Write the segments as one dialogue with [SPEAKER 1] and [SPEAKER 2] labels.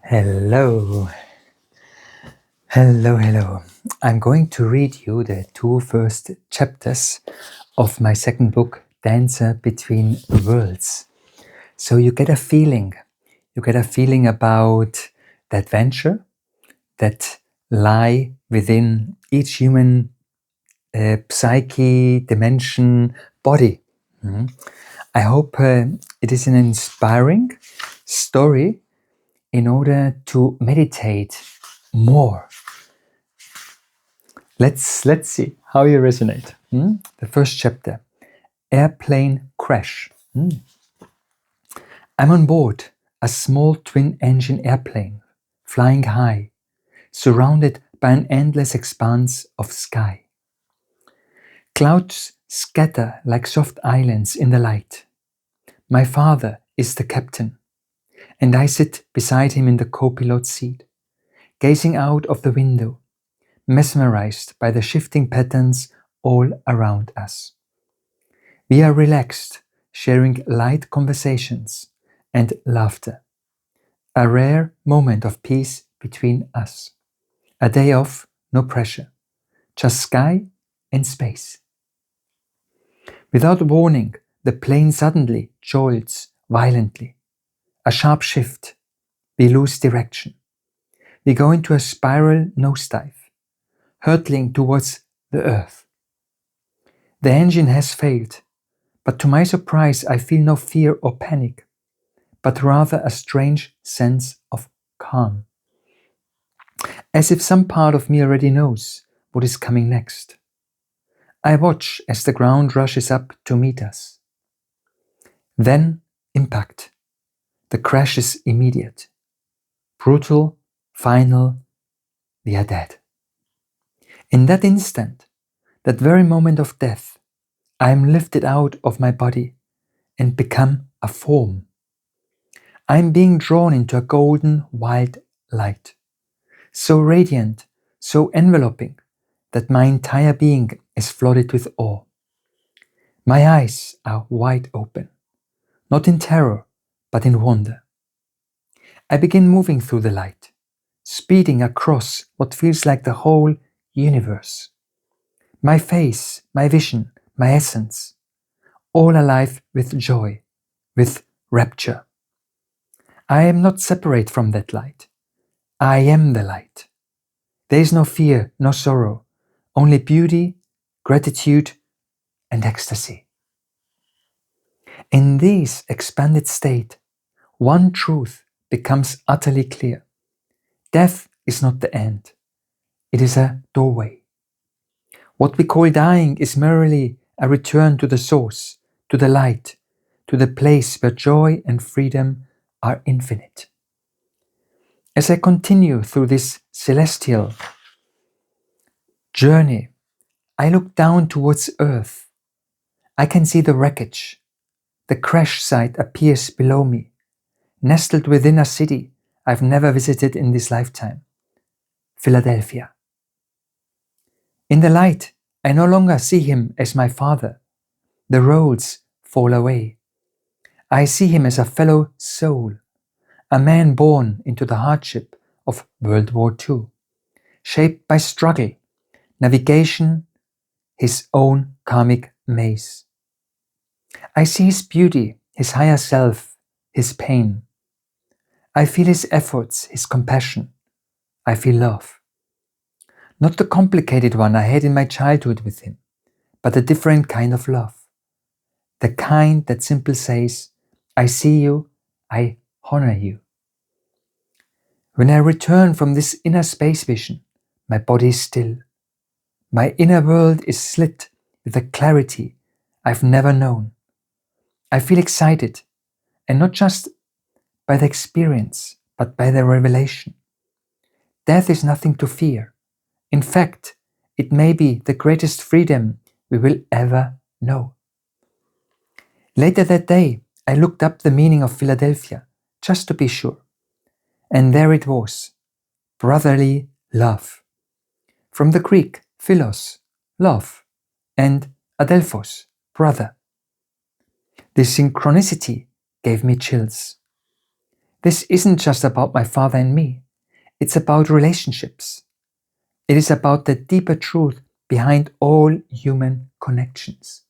[SPEAKER 1] Hello, hello. I'm going to read you the two first chapters of my second book, Dancer Between Worlds. So you get a feeling about the adventure that lie within each human psyche, dimension, body. I hope it is an inspiring story in order to meditate more. Let's see how you resonate. The first chapter, airplane crash. I'm on board a small twin-engine airplane, flying high, surrounded by an endless expanse of sky. Clouds scatter like soft islands in the light. My father is the captain, and I sit beside him in the co-pilot seat, gazing out of the window, mesmerized by the shifting patterns all around us. We are relaxed, sharing light conversations and laughter. A rare moment of peace between us. A day off, no pressure. Just sky and space. Without warning, the plane suddenly jolts violently. A sharp shift. We lose direction. We go into a spiral nosedive, hurtling towards the earth. The engine has failed, but to my surprise I feel no fear or panic, but rather a strange sense of calm. As if some part of me already knows what is coming next. I watch as the ground rushes up to meet us. Then impact. The crash is immediate. Brutal, final, we are dead. In that instant, that very moment of death, I am lifted out of my body and become a form. I am being drawn into a golden, wild light, so radiant, so enveloping, that my entire being is flooded with awe. My eyes are wide open, not in terror, but in wonder. I begin moving through the light, speeding across what feels like the whole universe. My face, my vision, my essence, all alive with joy, with rapture. I am not separate from that light. I am the light. There is no fear, no sorrow, only beauty, gratitude, and ecstasy. In this expanded state, one truth becomes utterly clear. Death is not the end. It is a doorway. What we call dying is merely a return to the source, to the light, to the place where joy and freedom are infinite. As I continue through this celestial journey, I look down towards Earth. I can see the wreckage. The crash site appears below me, nestled within a city I've never visited in this lifetime, Philadelphia. In the light, I no longer see him as my father. The roles fall away. I see him as a fellow soul, a man born into the hardship of World War II, shaped by struggle, navigation, his own karmic maze. I see his beauty, his higher self, his pain. I feel his efforts, his compassion. I feel love. Not the complicated one I had in my childhood with him, but a different kind of love. The kind that simply says, I see you, I honor you. When I return from this inner space vision, my body is still. My inner world is lit with a clarity I've never known. I feel excited, and not just by the experience, but by the revelation. Death is nothing to fear. In fact, it may be the greatest freedom we will ever know. Later that day, I looked up the meaning of Philadelphia, just to be sure. And there it was, brotherly love. From the Greek, philos, love, and adelphos, brother. The synchronicity gave me chills. This isn't just about my father and me. It's about relationships. It is about the deeper truth behind all human connections.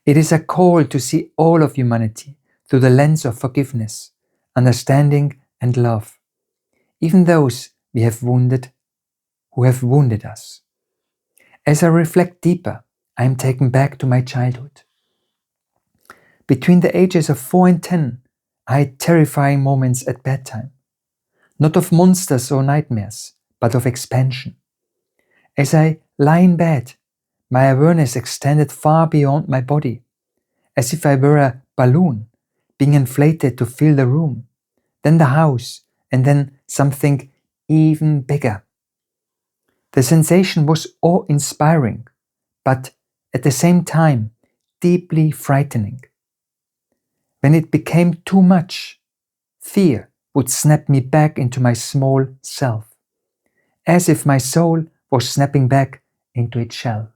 [SPEAKER 1] It is a call to see all of humanity through the lens of forgiveness, understanding, and love, even those we have wounded who have wounded us. As I reflect deeper, I am taken back to my childhood. Between the ages of 4 and 10, I had terrifying moments at bedtime, not of monsters or nightmares, but of expansion. As I lie in bed, my awareness extended far beyond my body, as if I were a balloon being inflated to fill the room, then the house, and then something even bigger. The sensation was awe-inspiring, but at the same time deeply frightening. When it became too much, fear would snap me back into my small self, as if my soul was snapping back into its shell.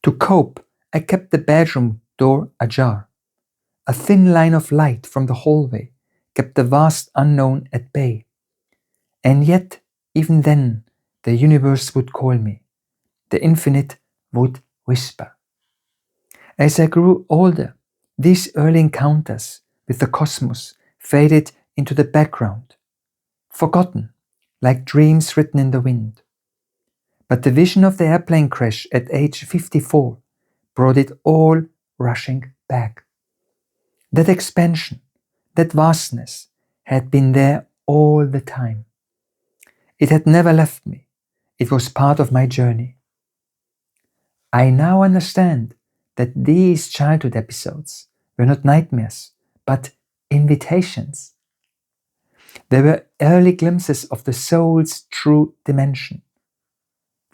[SPEAKER 1] To cope, I kept the bedroom door ajar. A thin line of light from the hallway kept the vast unknown at bay. And yet, even then, the universe would call me. The infinite would whisper. As I grew older, these early encounters with the cosmos faded into the background, forgotten, like dreams written in the wind. But the vision of the airplane crash at age 54 brought it all rushing back. That expansion, that vastness had been there all the time. It had never left me. It was part of my journey. I now understand that these childhood episodes were not nightmares, but invitations. They were early glimpses of the soul's true dimension.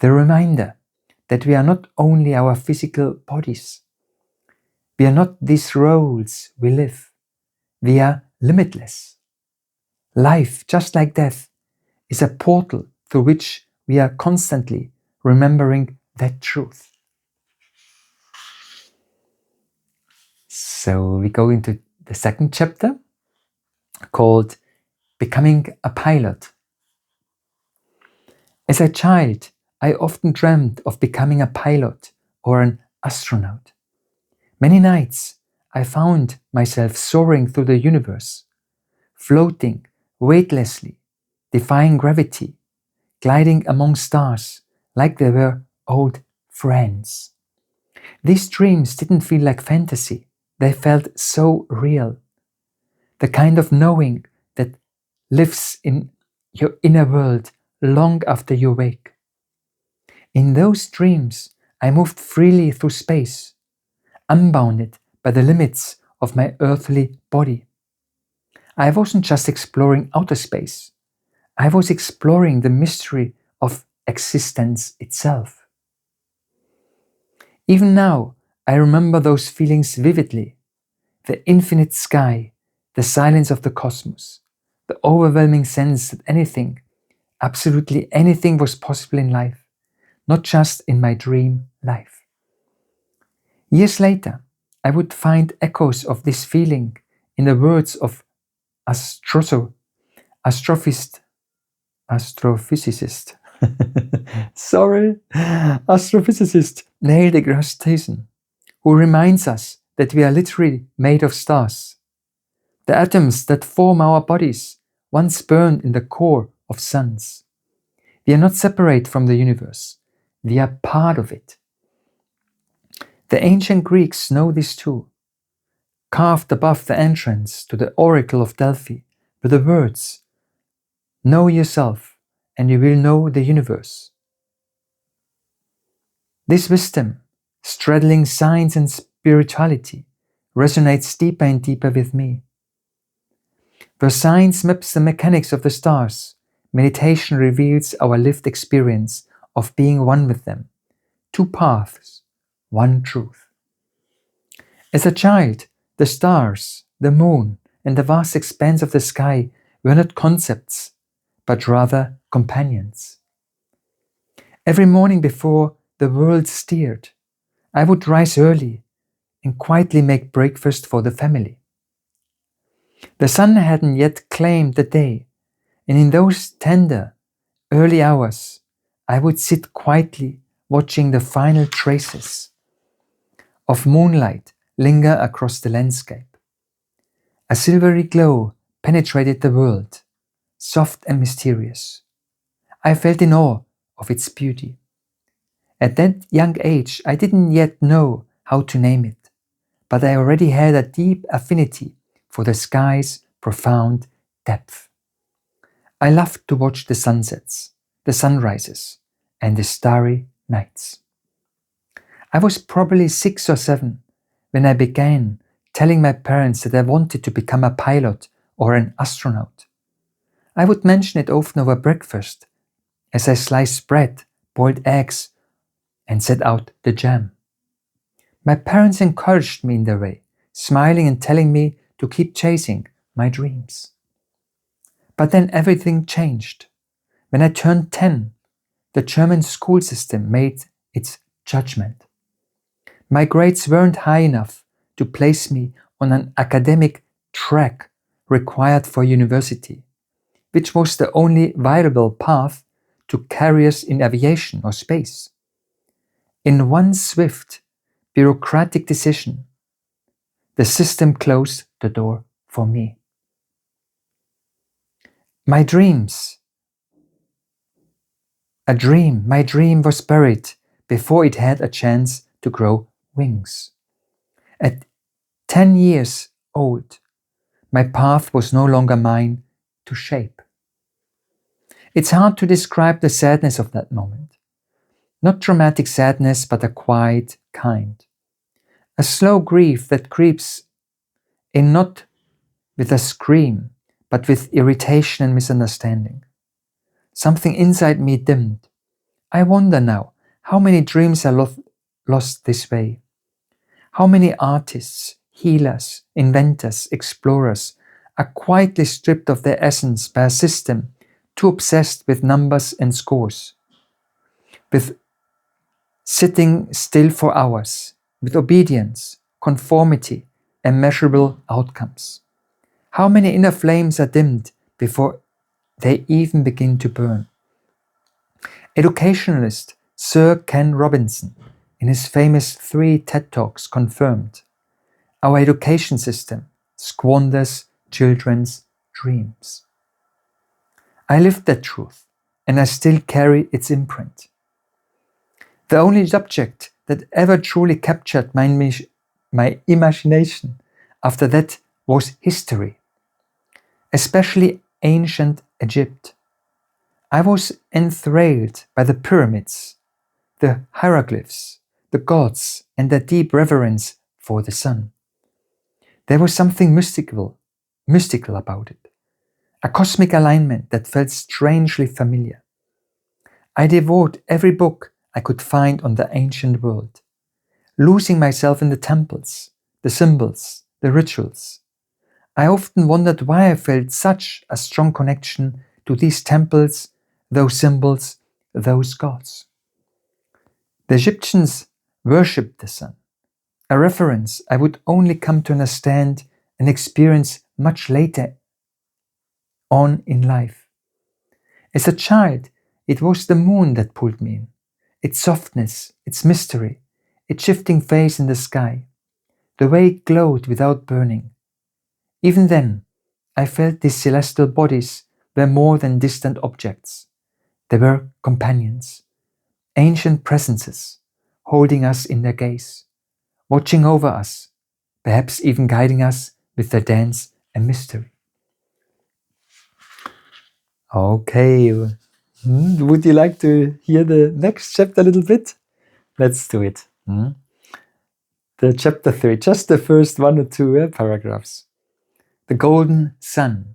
[SPEAKER 1] The reminder that we are not only our physical bodies. We are not these roles we live. We are limitless. Life, just like death, is a portal through which we are constantly remembering that truth. So we go into the second chapter called Becoming a Pilot. As a child, I often dreamed of becoming a pilot or an astronaut. Many nights I found myself soaring through the universe, floating weightlessly, defying gravity, gliding among stars like they were old friends. These dreams didn't feel like fantasy, they felt so real. The kind of knowing that lives in your inner world long after you wake. In those dreams, I moved freely through space, unbounded by the limits of my earthly body. I wasn't just exploring outer space, I was exploring the mystery of existence itself. Even now, I remember those feelings vividly. The infinite sky, the silence of the cosmos, the overwhelming sense that anything, absolutely anything was possible in life, not just in my dream life. Years later, I would find echoes of this feeling in the words of astrophysicist astrophysicist Neil deGrasse Tyson, who reminds us that we are literally made of stars. The atoms that form our bodies once burned in the core of suns. We are not separate from the universe. We are part of it. The ancient Greeks know this too. Carved above the entrance to the Oracle of Delphi were the words, "Know yourself, and you will know the universe." This wisdom, straddling science and spirituality, resonates deeper and deeper with me. Where science maps the mechanics of the stars, meditation reveals our lived experience of being one with them. Two paths, one truth. As a child, the stars, the moon, and the vast expanse of the sky were not concepts, but rather companions. Every morning before the world stirred, I would rise early and quietly make breakfast for the family. The sun hadn't yet claimed the day, and in those tender, early hours, I would sit quietly watching the final traces of moonlight linger across the landscape. A silvery glow penetrated the world, soft and mysterious. I felt in awe of its beauty. At that young age, I didn't yet know how to name it, but I already had a deep affinity for the sky's profound depth. I loved to watch the sunsets, the sunrises, and the starry nights. I was probably 6 or 7 when I began telling my parents that I wanted to become a pilot or an astronaut. I would mention it often over breakfast as I sliced bread, boiled eggs, and set out the jam. My parents encouraged me in their way, smiling and telling me to keep chasing my dreams. But then everything changed. When I turned 10, the German school system made its judgment. My grades weren't high enough to place me on an academic track required for university, which was the only viable path to careers in aviation or space. In one swift, bureaucratic decision, the system closed the door for me. My dream was buried before it had a chance to grow wings. At 10 years old, my path was no longer mine to shape. It's hard to describe the sadness of that moment. Not dramatic sadness, but a quiet kind. A slow grief that creeps in not with a scream, but with irritation and misunderstanding. Something inside me dimmed. I wonder now how many dreams are lost this way. How many artists, healers, inventors, explorers are quietly stripped of their essence by a system too obsessed with numbers and scores, with sitting still for hours, with obedience, conformity, and measurable outcomes. How many inner flames are dimmed before they even begin to burn? Educationalist Sir Ken Robinson, in his famous 3 TED Talks, confirmed, our education system squanders children's dreams. I lived that truth, and I still carry its imprint. The only subject that ever truly captured my imagination after that was history, especially ancient Egypt. I was enthralled by the pyramids, the hieroglyphs, the gods, and their deep reverence for the sun. There was something mystical about it, a cosmic alignment that felt strangely familiar. I devoured every book I could find on the ancient world, losing myself in the temples, the symbols, the rituals. I often wondered why I felt such a strong connection to these temples, those symbols, those gods. The Egyptians worshipped the sun, a reference I would only come to understand and experience much later on in life. As a child, it was the moon that pulled me in, its softness, its mystery, its shifting face in the sky, the way it glowed without burning. Even then, I felt these celestial bodies were more than distant objects. They were companions, ancient presences, holding us in their gaze, watching over us, perhaps even guiding us with their dance and mystery. Okay, would you like to hear the next chapter a little bit? Let's do it. The chapter 3, just the first 1 or 2 paragraphs. The golden sun.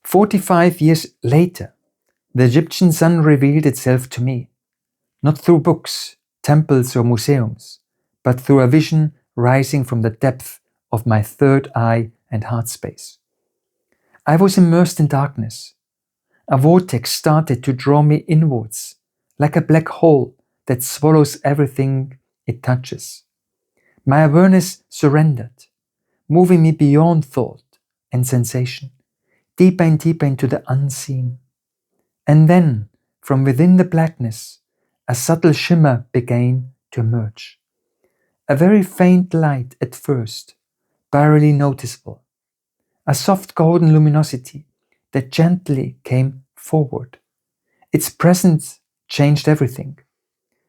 [SPEAKER 1] 45 years later, the Egyptian sun revealed itself to me, not through books, temples, or museums, but through a vision rising from the depth of my third eye and heart space. I was immersed in darkness. A vortex started to draw me inwards, like a black hole that swallows everything it touches. My awareness surrendered, moving me beyond thought, and sensation, deeper and deeper into the unseen. And then, from within the blackness, a subtle shimmer began to emerge. A very faint light at first, barely noticeable. A soft golden luminosity that gently came forward. Its presence changed everything.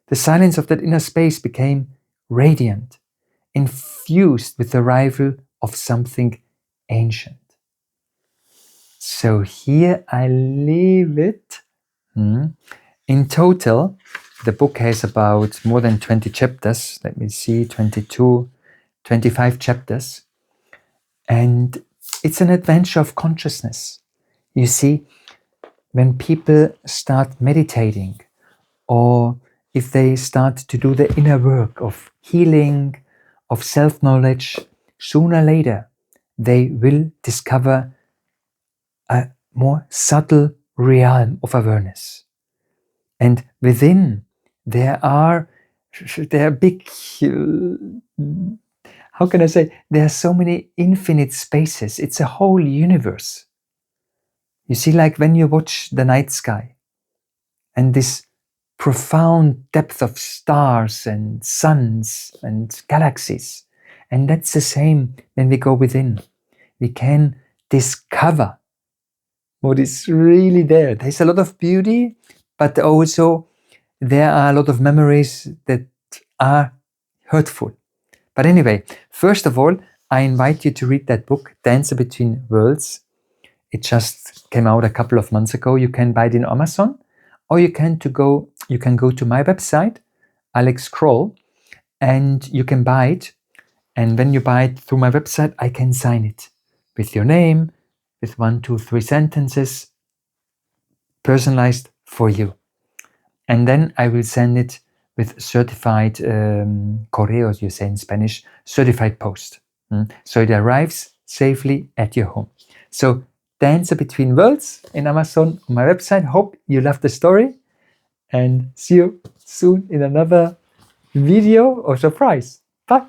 [SPEAKER 1] The silence of that inner space became radiant, infused with the arrival of something ancient. So here I leave it. In total, the book has about more than 20 chapters. Let me see, 22, 25 chapters. And it's an adventure of consciousness. You see, when people start meditating, or if they start to do the inner work of healing, of self-knowledge, sooner or later, they will discover a more subtle realm of awareness. And within, there are big, how can I say, there are so many infinite spaces. It's a whole universe. You see, like when you watch the night sky and this profound depth of stars and suns and galaxies. And that's the same when we go within. We can discover what is really there. There's a lot of beauty, but also there are a lot of memories that are hurtful. But anyway, first of all, I invite you to read that book, Dancer Between Worlds. It just came out a couple of months ago. You can buy it in Amazon, or you can go to my website, Alex Kroll, and you can buy it. And when you buy it through my website, I can sign it with your name, with 1, 2, 3 sentences, personalized for you. And then I will send it with certified correos, you say in Spanish, certified post. So it arrives safely at your home. So Dancer Between Worlds in Amazon on my website. Hope you love the story, and see you soon in another video or surprise. Bye.